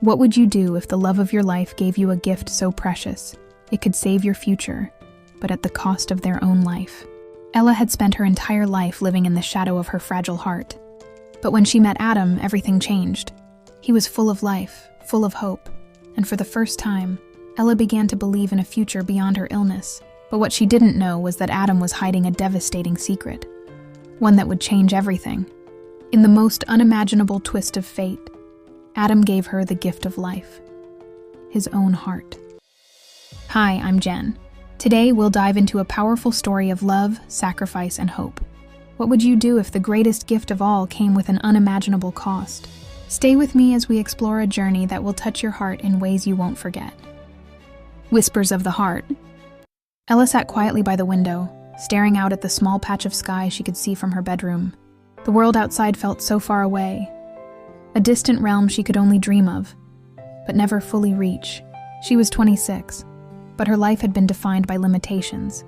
What would you do if the love of your life gave you a gift so precious it could save your future, but at the cost of their own life? Ella had spent her entire life living in the shadow of her fragile heart. But when she met Adam, everything changed. He was full of life, full of hope, and for the first time, Ella began to believe in a future beyond her illness. But what she didn't know was that Adam was hiding a devastating secret, one that would change everything. In the most unimaginable twist of fate, Adam gave her the gift of life, his own heart. Hi, I'm Jen. Today, we'll dive into a powerful story of love, sacrifice, and hope. What would you do if the greatest gift of all came with an unimaginable cost? Stay with me as we explore a journey that will touch your heart in ways you won't forget. Whispers of the heart. Ella sat quietly by the window, staring out at the small patch of sky she could see from her bedroom. The world outside felt so far away, a distant realm she could only dream of, but never fully reach. She was 26, but her life had been defined by limitations: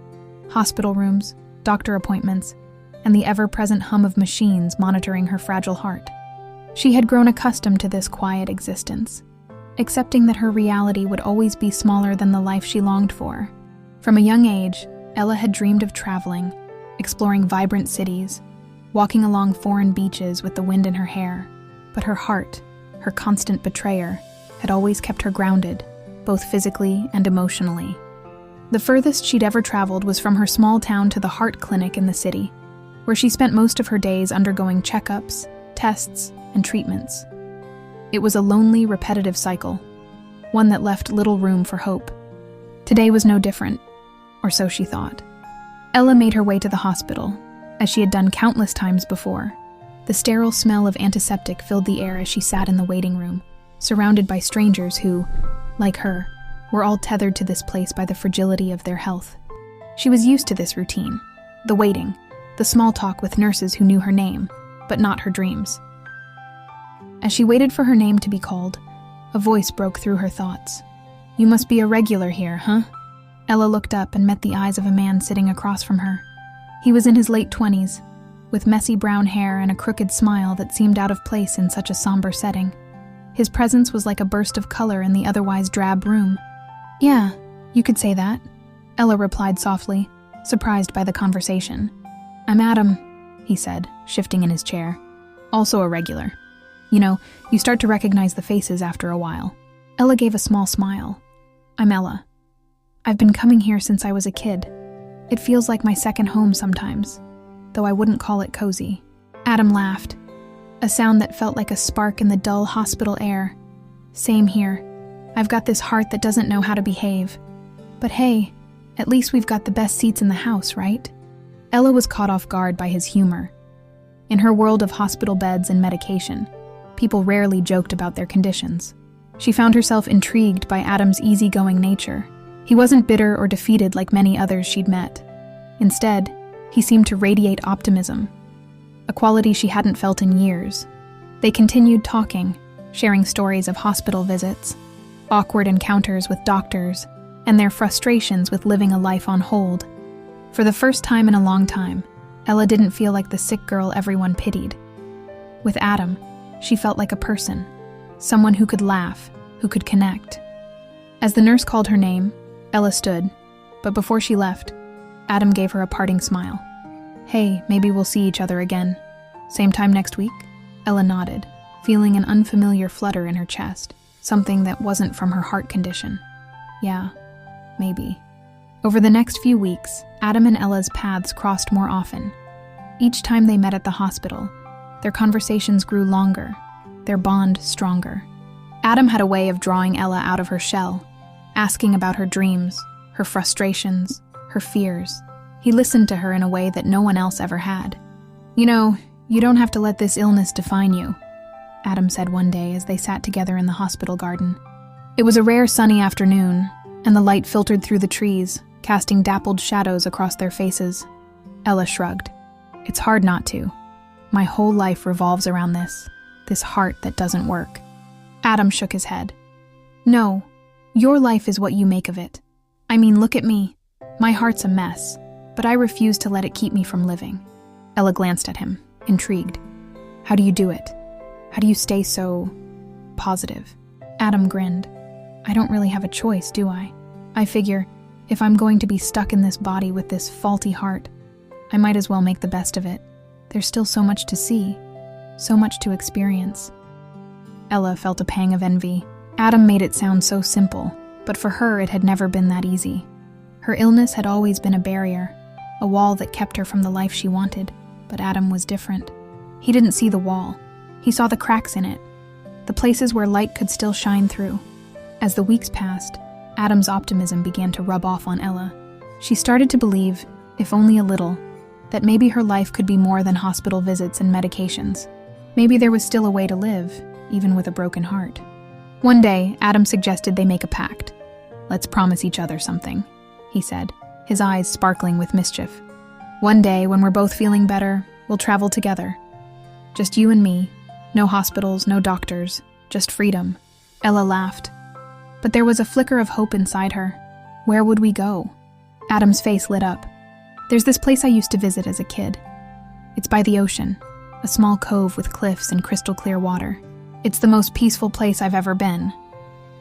hospital rooms, doctor appointments, and the ever-present hum of machines monitoring her fragile heart. She had grown accustomed to this quiet existence, accepting that her reality would always be smaller than the life she longed for. From a young age, Ella had dreamed of traveling, exploring vibrant cities, walking along foreign beaches with the wind in her hair. But her heart, her constant betrayer, had always kept her grounded, both physically and emotionally. The furthest she'd ever traveled was from her small town to the heart clinic in the city, where she spent most of her days undergoing checkups, tests, and treatments. It was a lonely, repetitive cycle, one that left little room for hope. Today was no different, or so she thought. Ella made her way to the hospital, as she had done countless times before. The sterile smell of antiseptic filled the air as she sat in the waiting room, surrounded by strangers who, like her, were all tethered to this place by the fragility of their health. She was used to this routine, the waiting, the small talk with nurses who knew her name, but not her dreams. As she waited for her name to be called, a voice broke through her thoughts. "You must be a regular here, huh?" Ella looked up and met the eyes of a man sitting across from her. He was in his late 20s, with messy brown hair and a crooked smile that seemed out of place in such a somber setting. His presence was like a burst of color in the otherwise drab room. "Yeah, you could say that," Ella replied softly, surprised by the conversation. "I'm Adam," he said, shifting in his chair. "Also a regular. You know, you start to recognize the faces after a while." Ella gave a small smile. "I'm Ella. I've been coming here since I was a kid. It feels like my second home sometimes, though I wouldn't call it cozy." Adam laughed, a sound that felt like a spark in the dull hospital air. "Same here. I've got this heart that doesn't know how to behave. But hey, at least we've got the best seats in the house, right?" Ella was caught off guard by his humor. In her world of hospital beds and medication, people rarely joked about their conditions. She found herself intrigued by Adam's easygoing nature. He wasn't bitter or defeated like many others she'd met. Instead, he seemed to radiate optimism, a quality she hadn't felt in years. They continued talking, sharing stories of hospital visits, awkward encounters with doctors, and their frustrations with living a life on hold. For the first time in a long time, Ella didn't feel like the sick girl everyone pitied. With Adam, she felt like a person, someone who could laugh, who could connect. As the nurse called her name, Ella stood, but before she left, Adam gave her a parting smile. "Hey, maybe we'll see each other again. Same time next week?" Ella nodded, feeling an unfamiliar flutter in her chest, something that wasn't from her heart condition. "Yeah, maybe." Over the next few weeks, Adam and Ella's paths crossed more often. Each time they met at the hospital, their conversations grew longer, their bond stronger. Adam had a way of drawing Ella out of her shell, asking about her dreams, her frustrations, her fears. He listened to her in a way that no one else ever had. "You know, you don't have to let this illness define you," Adam said one day as they sat together in the hospital garden. It was a rare sunny afternoon, and the light filtered through the trees, casting dappled shadows across their faces. Ella shrugged. "It's hard not to. My whole life revolves around this heart that doesn't work." Adam shook his head. "No, your life is what you make of it. I mean, look at me. My heart's a mess, but I refuse to let it keep me from living." Ella glanced at him, intrigued. "How do you do it? How do you stay so positive?" Adam grinned. I don't really have a choice, do I? I figure, if I'm going to be stuck in this body with this faulty heart, I might as well make the best of it. There's still so much to see, so much to experience. Ella felt a pang of envy. Adam made it sound so simple, but for her it had never been that easy. Her illness had always been a barrier, a wall that kept her from the life she wanted, but Adam was different. He didn't see the wall. He saw the cracks in it, the places where light could still shine through. As the weeks passed, Adam's optimism began to rub off on Ella. She started to believe, if only a little, that maybe her life could be more than hospital visits and medications. Maybe there was still a way to live, even with a broken heart. One day, Adam suggested they make a pact. Let's promise each other something, he said, his eyes sparkling with mischief. One day, when we're both feeling better, we'll travel together. Just you and me. No hospitals, no doctors, just freedom. Ella laughed. But there was a flicker of hope inside her. Where would we go? Adam's face lit up. There's this place I used to visit as a kid. It's by the ocean, a small cove with cliffs and crystal clear water. It's the most peaceful place I've ever been.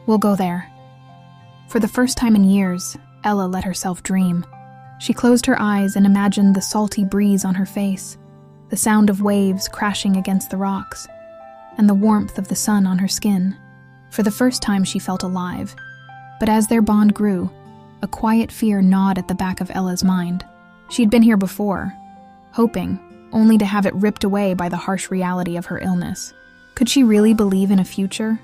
We'll go there. For the first time in years, Ella let herself dream. She closed her eyes and imagined the salty breeze on her face, the sound of waves crashing against the rocks, and the warmth of the sun on her skin. For the first time, she felt alive. But as their bond grew, a quiet fear gnawed at the back of Ella's mind. She'd been here before, hoping, only to have it ripped away by the harsh reality of her illness. Could she really believe in a future?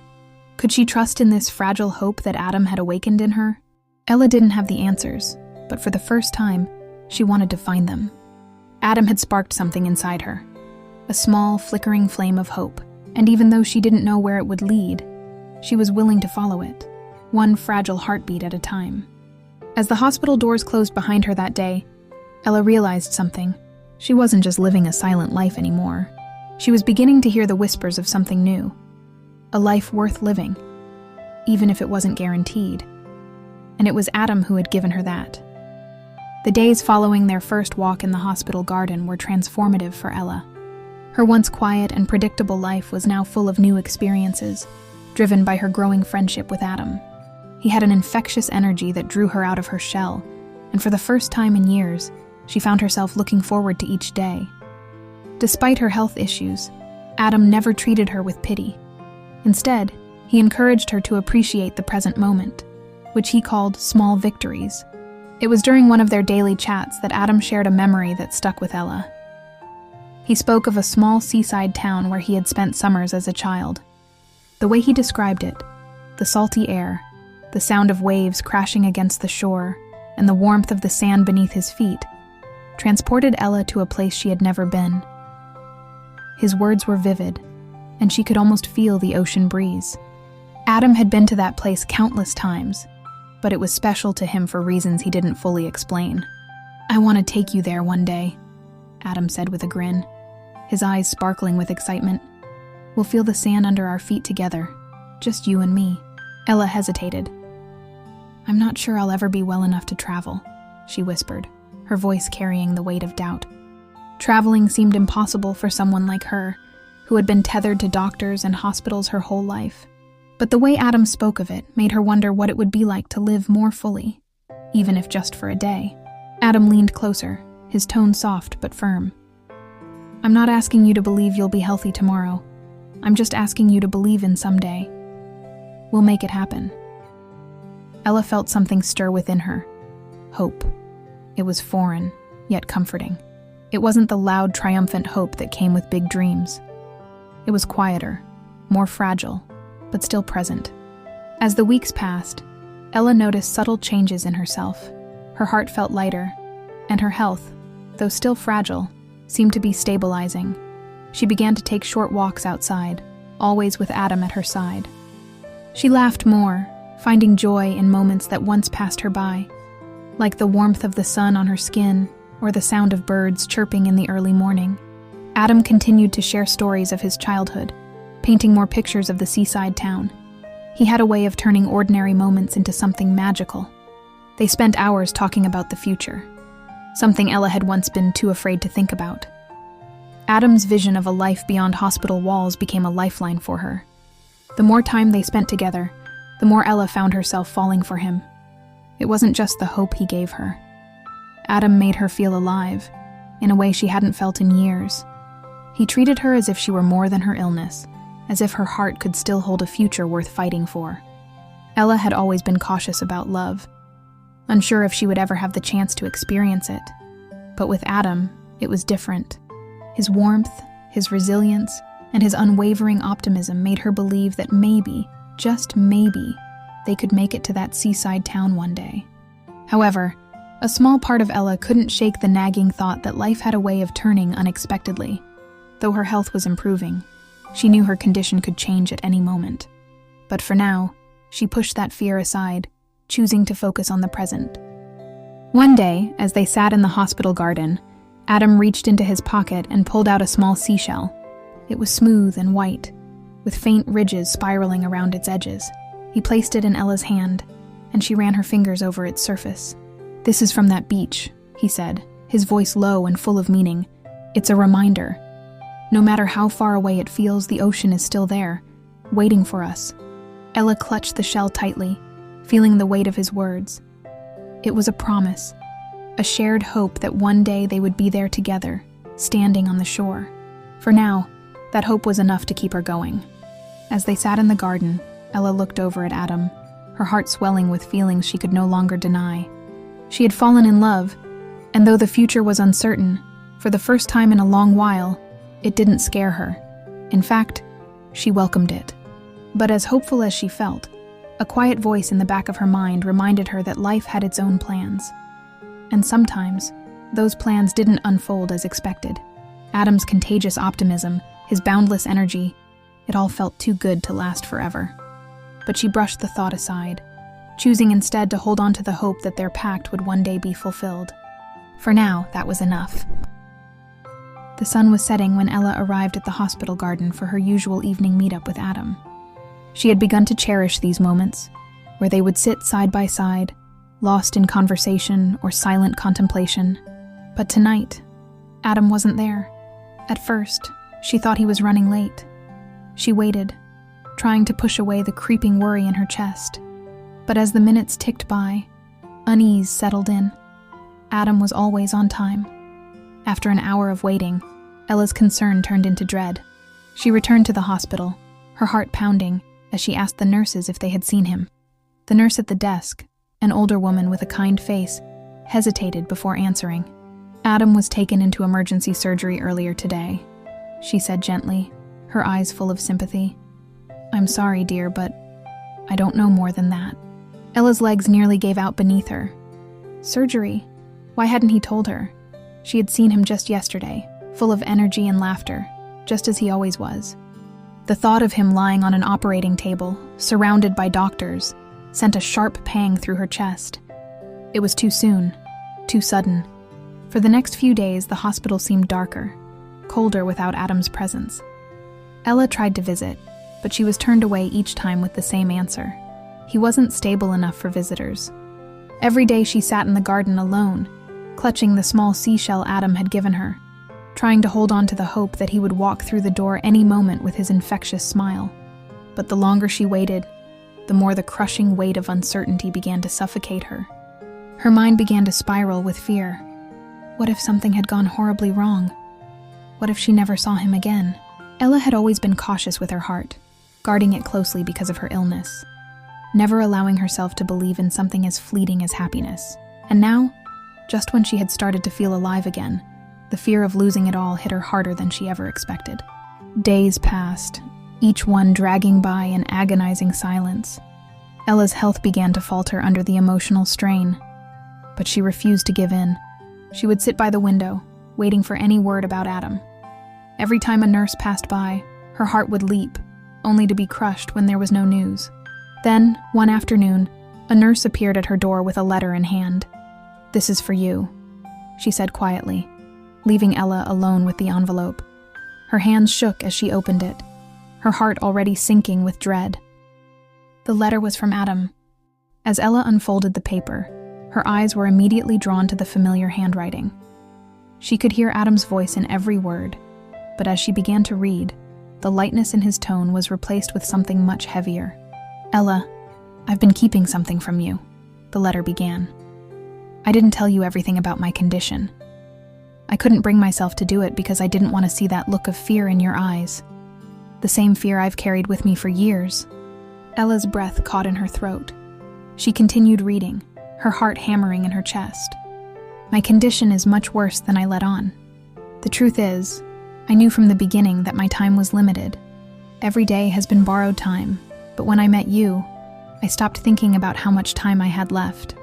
Could she trust in this fragile hope that Adam had awakened in her? Ella didn't have the answers, but for the first time, she wanted to find them. Adam had sparked something inside her, a small, flickering flame of hope, and even though she didn't know where it would lead, she was willing to follow it, one fragile heartbeat at a time. As the hospital doors closed behind her that day, Ella realized something. She wasn't just living a silent life anymore. She was beginning to hear the whispers of something new, a life worth living, even if it wasn't guaranteed. And it was Adam who had given her that. The days following their first walk in the hospital garden were transformative for Ella. Her once quiet and predictable life was now full of new experiences, driven by her growing friendship with Adam. He had an infectious energy that drew her out of her shell, and for the first time in years, she found herself looking forward to each day. Despite her health issues, Adam never treated her with pity. Instead, he encouraged her to appreciate the present moment, which he called small victories. It was during one of their daily chats that Adam shared a memory that stuck with Ella. He spoke of a small seaside town where he had spent summers as a child. The way he described it, the salty air, the sound of waves crashing against the shore, and the warmth of the sand beneath his feet, transported Ella to a place she had never been. His words were vivid, and she could almost feel the ocean breeze. Adam had been to that place countless times, but it was special to him for reasons he didn't fully explain. I want to take you there one day, Adam said with a grin, his eyes sparkling with excitement. We'll feel the sand under our feet together, just you and me. Ella hesitated. I'm not sure I'll ever be well enough to travel, she whispered, her voice carrying the weight of doubt. Traveling seemed impossible for someone like her, who had been tethered to doctors and hospitals her whole life. But the way Adam spoke of it made her wonder what it would be like to live more fully, even if just for a day. Adam leaned closer, his tone soft but firm. I'm not asking you to believe you'll be healthy tomorrow. I'm just asking you to believe in someday. We'll make it happen. Ella felt something stir within her. Hope. It was foreign, yet comforting. It wasn't the loud, triumphant hope that came with big dreams. It was quieter, more fragile, but still present. As the weeks passed, Ella noticed subtle changes in herself. Her heart felt lighter, and her health, though still fragile, seemed to be stabilizing. She began to take short walks outside, always with Adam at her side. She laughed more, finding joy in moments that once passed her by, like the warmth of the sun on her skin or the sound of birds chirping in the early morning. Adam continued to share stories of his childhood, painting more pictures of the seaside town. He had a way of turning ordinary moments into something magical. They spent hours talking about the future, something Ella had once been too afraid to think about. Adam's vision of a life beyond hospital walls became a lifeline for her. The more time they spent together, the more Ella found herself falling for him. It wasn't just the hope he gave her. Adam made her feel alive, in a way she hadn't felt in years. He treated her as if she were more than her illness, as if her heart could still hold a future worth fighting for. Ella had always been cautious about love, unsure if she would ever have the chance to experience it. But with Adam, it was different. His warmth, his resilience, and his unwavering optimism made her believe that maybe, just maybe, they could make it to that seaside town one day. However, a small part of Ella couldn't shake the nagging thought that life had a way of turning unexpectedly. Though her health was improving, she knew her condition could change at any moment. But for now, she pushed that fear aside, choosing to focus on the present. One day, as they sat in the hospital garden, Adam reached into his pocket and pulled out a small seashell. It was smooth and white, with faint ridges spiraling around its edges. He placed it in Ella's hand, and she ran her fingers over its surface. "This is from that beach," he said, his voice low and full of meaning. "It's a reminder. No matter how far away it feels, the ocean is still there, waiting for us." Ella clutched the shell tightly, feeling the weight of his words. It was a promise, a shared hope that one day they would be there together, standing on the shore. For now, that hope was enough to keep her going. As they sat in the garden, Ella looked over at Adam, her heart swelling with feelings she could no longer deny. She had fallen in love, and though the future was uncertain, for the first time in a long while, it didn't scare her. In fact, she welcomed it. But as hopeful as she felt, a quiet voice in the back of her mind reminded her that life had its own plans. And sometimes, those plans didn't unfold as expected. Adam's contagious optimism, his boundless energy, it all felt too good to last forever. But she brushed the thought aside, choosing instead to hold on to the hope that their pact would one day be fulfilled. For now, that was enough. The sun was setting when Ella arrived at the hospital garden for her usual evening meetup with Adam. She had begun to cherish these moments, where they would sit side by side, lost in conversation or silent contemplation. But tonight, Adam wasn't there. At first, she thought he was running late. She waited, trying to push away the creeping worry in her chest. But as the minutes ticked by, unease settled in. Adam was always on time. After an hour of waiting, Ella's concern turned into dread. She returned to the hospital, her heart pounding, as she asked the nurses if they had seen him. The nurse at the desk, an older woman with a kind face, hesitated before answering. "Adam was taken into emergency surgery earlier today," she said gently, her eyes full of sympathy. "I'm sorry, dear, but I don't know more than that." Ella's legs nearly gave out beneath her. Surgery? Why hadn't he told her? She had seen him just yesterday, full of energy and laughter, just as he always was. The thought of him lying on an operating table, surrounded by doctors, sent a sharp pang through her chest. It was too soon, too sudden. For the next few days, the hospital seemed darker, colder without Adam's presence. Ella tried to visit, but she was turned away each time with the same answer. He wasn't stable enough for visitors. Every day she sat in the garden alone, clutching the small seashell Adam had given her, trying to hold on to the hope that he would walk through the door any moment with his infectious smile. But the longer she waited, the more the crushing weight of uncertainty began to suffocate her. Her mind began to spiral with fear. What if something had gone horribly wrong? What if she never saw him again? Ella had always been cautious with her heart, guarding it closely because of her illness, never allowing herself to believe in something as fleeting as happiness. And now, just when she had started to feel alive again, the fear of losing it all hit her harder than she ever expected. Days passed, each one dragging by in agonizing silence. Ella's health began to falter under the emotional strain, but she refused to give in. She would sit by the window, waiting for any word about Adam. Every time a nurse passed by, her heart would leap, only to be crushed when there was no news. Then, one afternoon, a nurse appeared at her door with a letter in hand. "This is for you," she said quietly, leaving Ella alone with the envelope. Her hands shook as she opened it, her heart already sinking with dread. The letter was from Adam. As Ella unfolded the paper, her eyes were immediately drawn to the familiar handwriting. She could hear Adam's voice in every word, but as she began to read, The lightness in his tone was replaced with something much heavier. "Ella, I've been keeping something from you," the letter began. "I didn't tell you everything about my condition. I couldn't bring myself to do it because I didn't want to see that look of fear in your eyes. The same fear I've carried with me for years." Ella's breath caught in her throat. She continued reading, her heart hammering in her chest. "My condition is much worse than I let on. The truth is, I knew from the beginning that my time was limited. Every day has been borrowed time, but when I met you, I stopped thinking about how much time I had left.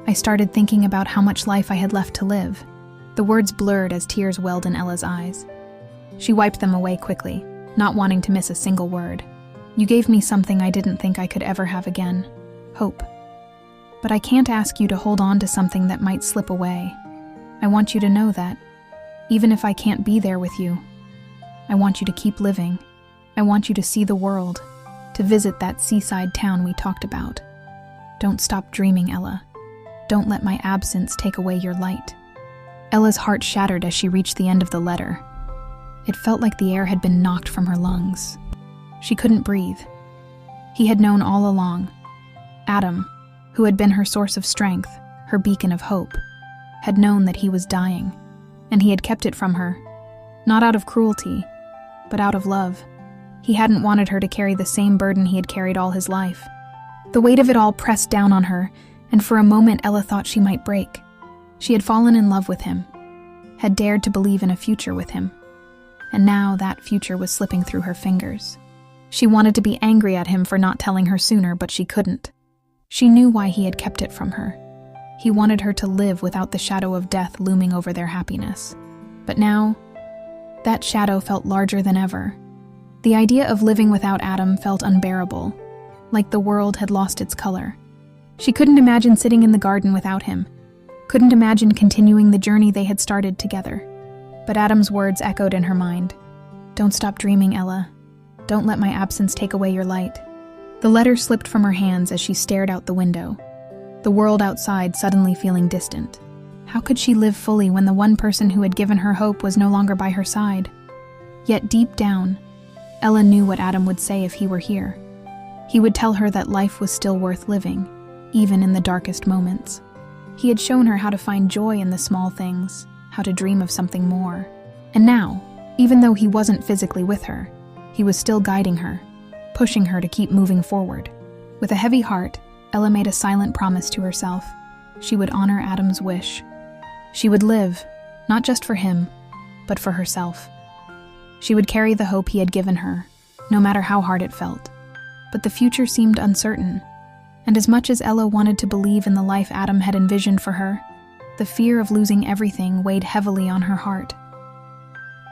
I started thinking about how much life I had left to live." The words blurred as tears welled in Ella's eyes. She wiped them away quickly, not wanting to miss a single word. "You gave me something I didn't think I could ever have again: hope. But I can't ask you to hold on to something that might slip away. I want you to know that, even if I can't be there with you, I want you to keep living. I want you to see the world, to visit that seaside town we talked about. Don't stop dreaming, Ella. Don't let my absence take away your light." Ella's heart shattered as she reached the end of the letter. It felt like the air had been knocked from her lungs. She couldn't breathe. He had known all along. Adam, who had been her source of strength, her beacon of hope, had known that he was dying, and he had kept it from her, not out of cruelty, but out of love. He hadn't wanted her to carry the same burden he had carried all his life. The weight of it all pressed down on her, and for a moment Ella thought she might break. She had fallen in love with him, had dared to believe in a future with him, and now that future was slipping through her fingers. She wanted to be angry at him for not telling her sooner, but she couldn't. She knew why he had kept it from her. He wanted her to live without the shadow of death looming over their happiness. But now, that shadow felt larger than ever. The idea of living without Adam felt unbearable, like the world had lost its color. She couldn't imagine sitting in the garden without him, couldn't imagine continuing the journey they had started together. But Adam's words echoed in her mind. "Don't stop dreaming, Ella. Don't let my absence take away your light." The letter slipped from her hands as she stared out the window, the world outside suddenly feeling distant. How could she live fully when the one person who had given her hope was no longer by her side? Yet deep down, Ella knew what Adam would say if he were here. He would tell her that life was still worth living, even in the darkest moments. He had shown her how to find joy in the small things, how to dream of something more. And now, even though he wasn't physically with her, he was still guiding her, pushing her to keep moving forward. With a heavy heart, Ella made a silent promise to herself. She would honor Adam's wish. She would live, not just for him, but for herself. She would carry the hope he had given her, no matter how hard it felt. But the future seemed uncertain, and as much as Ella wanted to believe in the life Adam had envisioned for her, the fear of losing everything weighed heavily on her heart.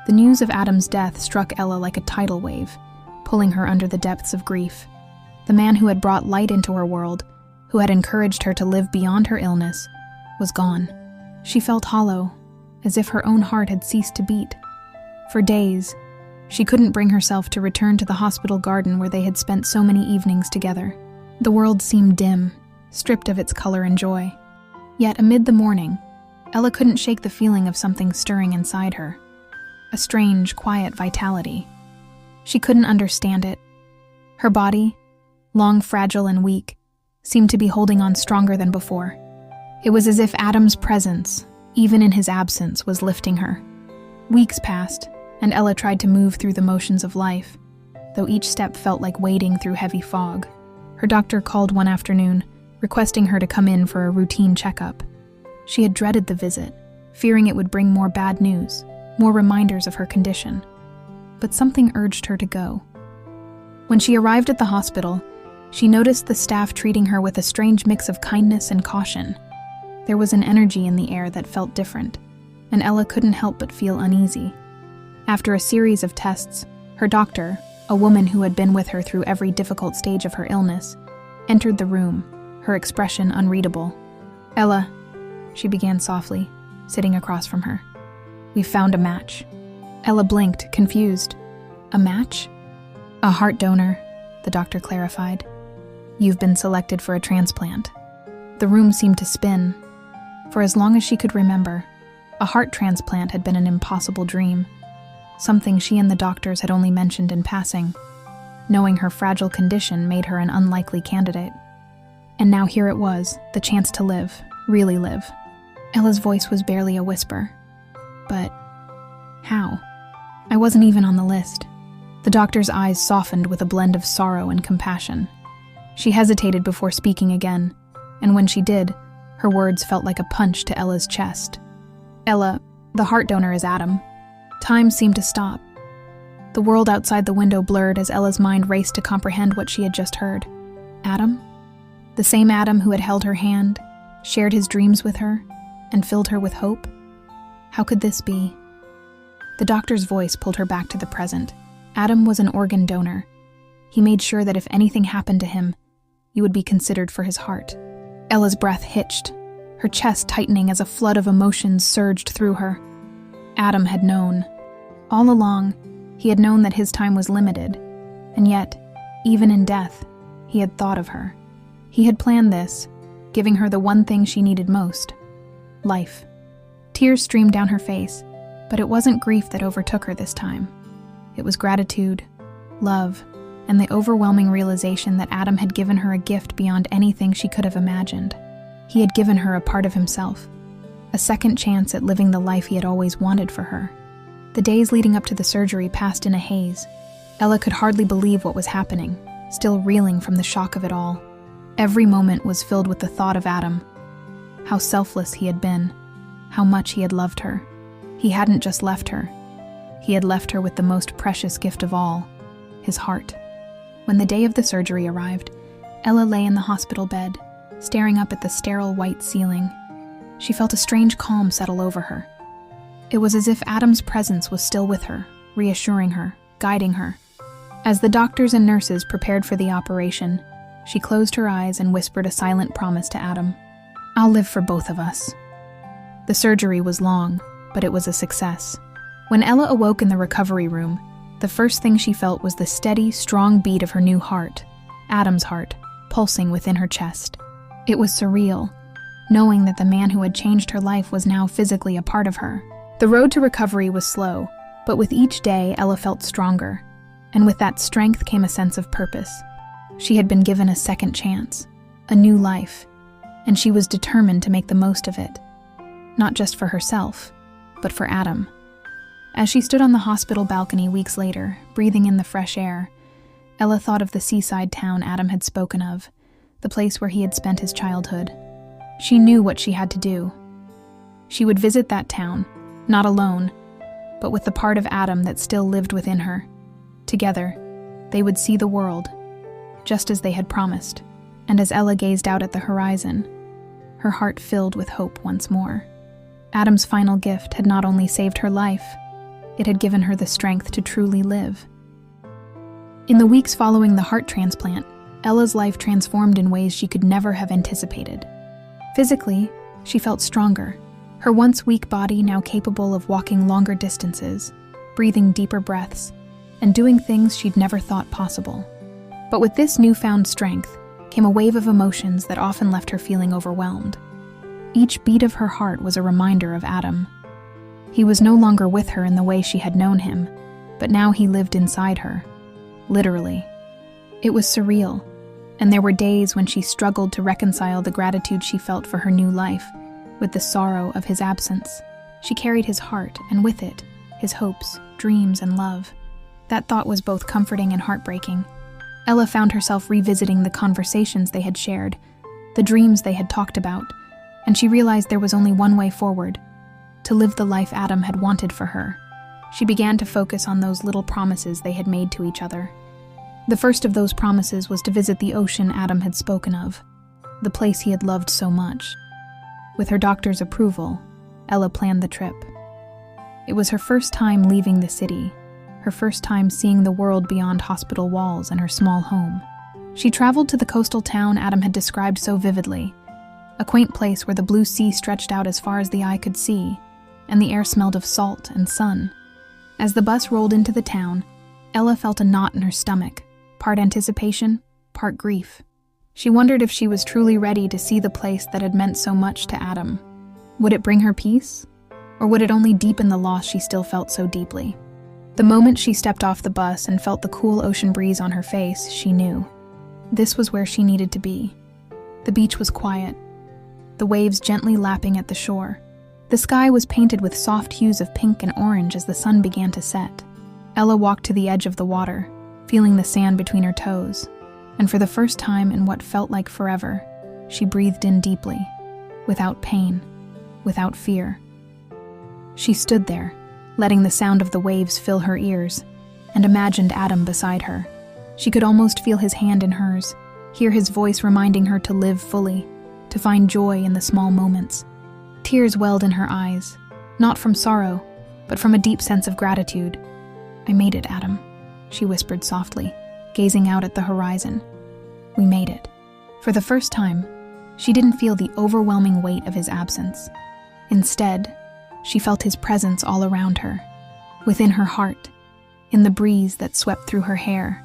The news of Adam's death struck Ella like a tidal wave, pulling her under the depths of grief. The man who had brought light into her world, who had encouraged her to live beyond her illness, was gone. She felt hollow, as if her own heart had ceased to beat. For days, she couldn't bring herself to return to the hospital garden where they had spent so many evenings together. The world seemed dim, stripped of its color and joy. Yet amid the mourning, Ella couldn't shake the feeling of something stirring inside her. A strange, quiet vitality. She couldn't understand it. Her body, long fragile and weak, seemed to be holding on stronger than before. It was as if Adam's presence, even in his absence, was lifting her. Weeks passed, and Ella tried to move through the motions of life, though each step felt like wading through heavy fog. Her doctor called one afternoon, requesting her to come in for a routine checkup. She had dreaded the visit, fearing it would bring more bad news, more reminders of her condition. But something urged her to go. When she arrived at the hospital, she noticed the staff treating her with a strange mix of kindness and caution. There was an energy in the air that felt different, and Ella couldn't help but feel uneasy. After a series of tests, her doctor, a woman who had been with her through every difficult stage of her illness, entered the room, her expression unreadable. "Ella," she began softly, sitting across from her. "We've found a match." Ella blinked, confused. "A match?" "A heart donor," the doctor clarified. "You've been selected for a transplant." The room seemed to spin. For as long as she could remember, a heart transplant had been an impossible dream. something she and the doctors had only mentioned in passing. Knowing her fragile condition made her an unlikely candidate. And now here it was, the chance to live, really live. Ella's voice was barely a whisper. But how? I wasn't even on the list. The doctor's eyes softened with a blend of sorrow and compassion. She hesitated before speaking again, and when she did, her words felt like a punch to Ella's chest. Ella, the heart donor is Adam. Time seemed to stop. The world outside the window blurred as Ella's mind raced to comprehend what she had just heard. Adam? The same Adam who had held her hand, shared his dreams with her, and filled her with hope? How could this be? The doctor's voice pulled her back to the present. Adam was an organ donor. He made sure that if anything happened to him, you would be considered for his heart. Ella's breath hitched, her chest tightening as a flood of emotions surged through her. Adam had known. All along, he had known that his time was limited, and yet, even in death, he had thought of her. He had planned this, giving her the one thing she needed most: life. Tears streamed down her face, but it wasn't grief that overtook her this time. It was gratitude, love, and the overwhelming realization that Adam had given her a gift beyond anything she could have imagined. He had given her a part of himself, a second chance at living the life he had always wanted for her. The days leading up to the surgery passed in a haze. Ella could hardly believe what was happening, still reeling from the shock of it all. Every moment was filled with the thought of Adam. How selfless he had been, how much he had loved her. He hadn't just left her. He had left her with the most precious gift of all, his heart. When the day of the surgery arrived, Ella lay in the hospital bed, staring up at the sterile white ceiling. She felt a strange calm settle over her. It was as if Adam's presence was still with her, reassuring her, guiding her. As the doctors and nurses prepared for the operation, she closed her eyes and whispered a silent promise to Adam. "I'll live for both of us." The surgery was long, but it was a success. When Ella awoke in the recovery room, the first thing she felt was the steady, strong beat of her new heart, Adam's heart, pulsing within her chest. It was surreal, knowing that the man who had changed her life was now physically a part of her. The road to recovery was slow, but with each day Ella felt stronger, and with that strength came a sense of purpose. She had been given a second chance, a new life, and she was determined to make the most of it. Not just for herself, but for Adam. As she stood on the hospital balcony weeks later, breathing in the fresh air, Ella thought of the seaside town Adam had spoken of, the place where he had spent his childhood. She knew what she had to do. She would visit that town, not alone, but with the part of Adam that still lived within her. Together, they would see the world, just as they had promised. And as Ella gazed out at the horizon, her heart filled with hope once more. Adam's final gift had not only saved her life, it had given her the strength to truly live. In the weeks following the heart transplant, Ella's life transformed in ways she could never have anticipated. Physically, she felt stronger, her once weak body now capable of walking longer distances, breathing deeper breaths, and doing things she'd never thought possible. But with this newfound strength came a wave of emotions that often left her feeling overwhelmed. Each beat of her heart was a reminder of Adam. He was no longer with her in the way she had known him, but now he lived inside her, literally. It was surreal, and there were days when she struggled to reconcile the gratitude she felt for her new life with the sorrow of his absence. She carried his heart, and with it, his hopes, dreams, and love. That thought was both comforting and heartbreaking. Ella found herself revisiting the conversations they had shared, the dreams they had talked about, and she realized there was only one way forward: to live the life Adam had wanted for her. She began to focus on those little promises they had made to each other. The first of those promises was to visit the ocean Adam had spoken of, the place he had loved so much. With her doctor's approval, Ella planned the trip. It was her first time leaving the city, her first time seeing the world beyond hospital walls and her small home. She traveled to the coastal town Adam had described so vividly, a quaint place where the blue sea stretched out as far as the eye could see, and the air smelled of salt and sun. As the bus rolled into the town, Ella felt a knot in her stomach, part anticipation, part grief. She wondered if she was truly ready to see the place that had meant so much to Adam. Would it bring her peace? Or would it only deepen the loss she still felt so deeply? The moment she stepped off the bus and felt the cool ocean breeze on her face, she knew. This was where she needed to be. The beach was quiet, the waves gently lapping at the shore. The sky was painted with soft hues of pink and orange as the sun began to set. Ella walked to the edge of the water, feeling the sand between her toes, and for the first time in what felt like forever, she breathed in deeply, without pain, without fear. She stood there, letting the sound of the waves fill her ears, and imagined Adam beside her. She could almost feel his hand in hers, hear his voice reminding her to live fully, to find joy in the small moments. Tears welled in her eyes, not from sorrow, but from a deep sense of gratitude. "I made it, Adam," she whispered softly, gazing out at the horizon. "We made it." For the first time, she didn't feel the overwhelming weight of his absence. Instead, she felt his presence all around her, within her heart, in the breeze that swept through her hair,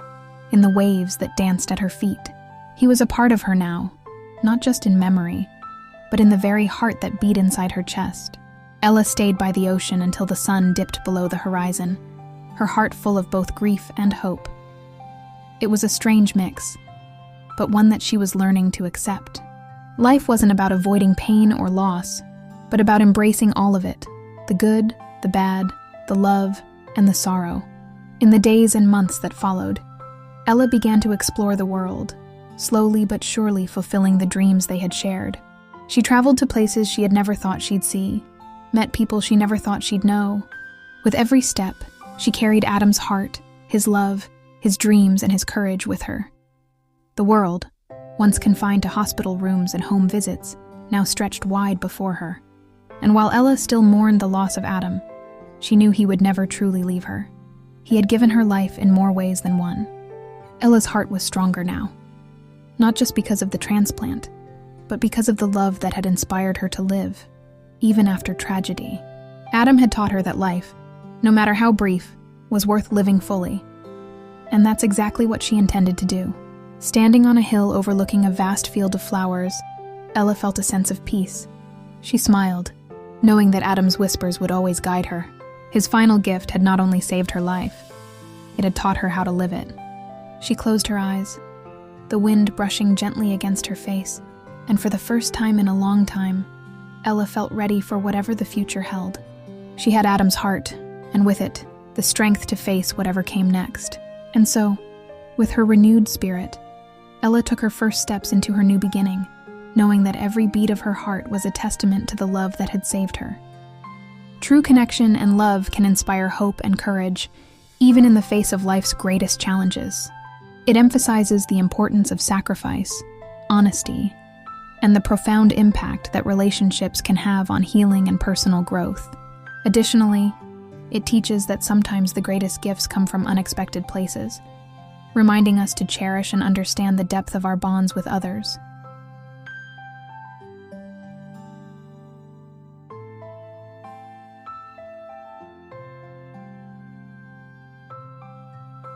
in the waves that danced at her feet. He was a part of her now, not just in memory, but in the very heart that beat inside her chest. Ella stayed by the ocean until the sun dipped below the horizon, her heart full of both grief and hope. It was a strange mix, but one that she was learning to accept. Life wasn't about avoiding pain or loss, but about embracing all of it, the good, the bad, the love, and the sorrow. In the days and months that followed, Ella began to explore the world, slowly but surely fulfilling the dreams they had shared. She traveled to places she had never thought she'd see, met people she never thought she'd know. With every step, she carried Adam's heart, his love, his dreams, and his courage with her. The world, once confined to hospital rooms and home visits, now stretched wide before her. And while Ella still mourned the loss of Adam, she knew he would never truly leave her. He had given her life in more ways than one. Ella's heart was stronger now, not just because of the transplant, but because of the love that had inspired her to live, even after tragedy. Adam had taught her that life, no matter how brief, was worth living fully. And that's exactly what she intended to do. Standing on a hill overlooking a vast field of flowers, Ella felt a sense of peace. She smiled, knowing that Adam's whispers would always guide her. His final gift had not only saved her life, it had taught her how to live it. She closed her eyes, the wind brushing gently against her face, and for the first time in a long time, Ella felt ready for whatever the future held. She had Adam's heart, and with it, the strength to face whatever came next. And so, with her renewed spirit, Ella took her first steps into her new beginning, knowing that every beat of her heart was a testament to the love that had saved her. True connection and love can inspire hope and courage, even in the face of life's greatest challenges. It emphasizes the importance of sacrifice, honesty, and the profound impact that relationships can have on healing and personal growth. Additionally, it teaches that sometimes the greatest gifts come from unexpected places, reminding us to cherish and understand the depth of our bonds with others.